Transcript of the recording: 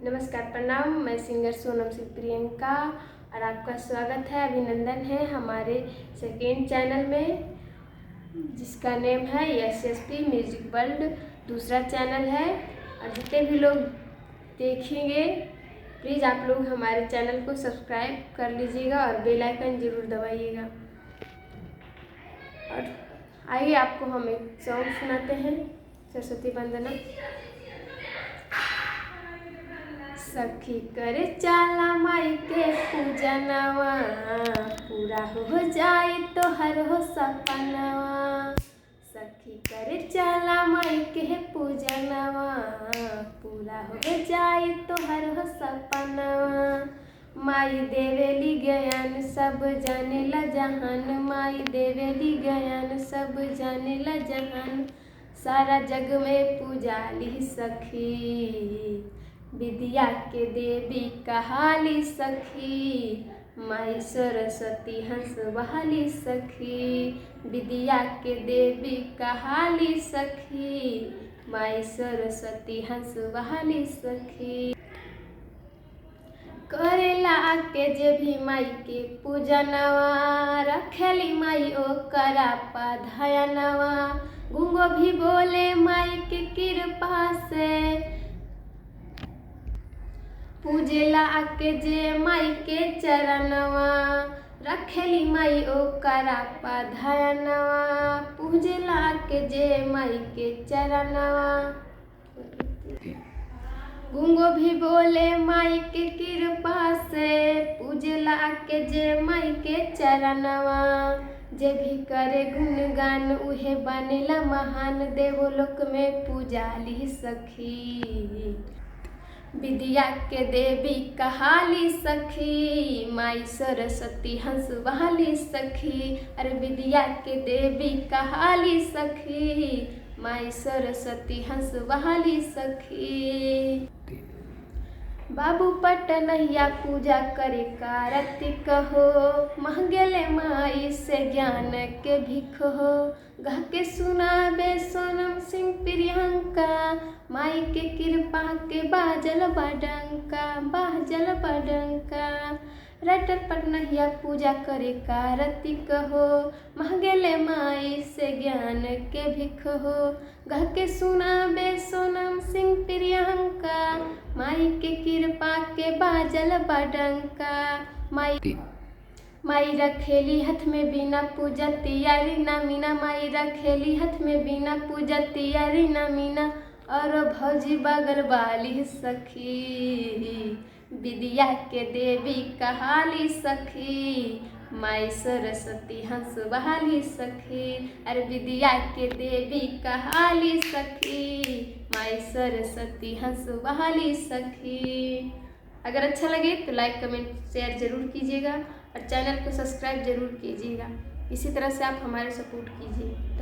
नमस्कार, प्रणाम। मैं सिंगर सोनम सिंह प्रियंका और आपका स्वागत है, अभिनंदन है हमारे सेकेंड चैनल में, जिसका नेम है SSP म्यूजिक वर्ल्ड। दूसरा चैनल है और जितने भी लोग देखेंगे प्लीज़ आप लोग हमारे चैनल को सब्सक्राइब कर लीजिएगा और बेल आइकन ज़रूर दबाइएगा। और आइए आपको हम एक सॉन्ग सुनाते हैं, सरस्वती वंदना। सखी करे चाला माई के पूजनवा, पूरा हो जाए तो हर हो सपनवा। सखी करे चाला माई के पूजनवा, पूरा हो जाए तो हर हो सपनवा। माई देवेली ज्ञान सब जाने ला जहान, माई देवेली ज्ञान सब जाने ला जहान। सारा जग में पूजाली सखी, विद्या के देवी कहाली सखी। माई सरस्वती हंस बहाली सखी, विद्या के देवी कहाली सखी। माई सरस्वती हंस बहाली सखी। करेला के जे भी माई के पूजनवा, रखेली माई ओकरा पधयनवा। गुंगो भी बोले माई के कृपा से, पूजेला के जे माई के चरणवा। रखेली माई ओकरा पधयनवा, पूजेला के जे माई के चरणवा। गुंगो भी बोले माई के कृपा से, पूजेला के जे माई के चरणवा। जे भी करे गुणगान उहे बनेला महान, देवलोक में पूजाली सखी। विद्या के देवी कहाली सखी, माई सरस्वती हंस बहाली सखी। अरे विद्या के देवी कहाली सखी, माई सरस्वती हंस बहाली सखी। बाबू पटनहिया पूजा करे कार्तिक हो, महंगेले माई से ज्ञान के भिख हो। गा के सुनाबे सोनम सिंह प्रियंका, माई के कृपा के बाजल बडंका, बाजल बडंका। राइटर पटनहिया पूजा करे कार्तिक हो, महंगेले माई से ज्ञान के भिख हो। गा के सुनाबे सोनम सिंह प्रियंका, माई के कृपा के बाजल बडंका। माई रखेली हाथ में बिना पूजा तियारी ना मीना, माई रखेली हाथ में बिना पूजा तियारी ना मीना। और भौजी बगर वाली सखी, विद्या के देवी कहाली सखी। माई सरस्वती हंस बहाली सखी, अरे विद्या के देवी कहाली सखी। माई सरस्वती हंस बहाली सखी। अगर अच्छा लगे तो लाइक कमेंट शेयर ज़रूर कीजिएगा और चैनल को सब्सक्राइब ज़रूर कीजिएगा। इसी तरह से आप हमारे सपोर्ट कीजिए।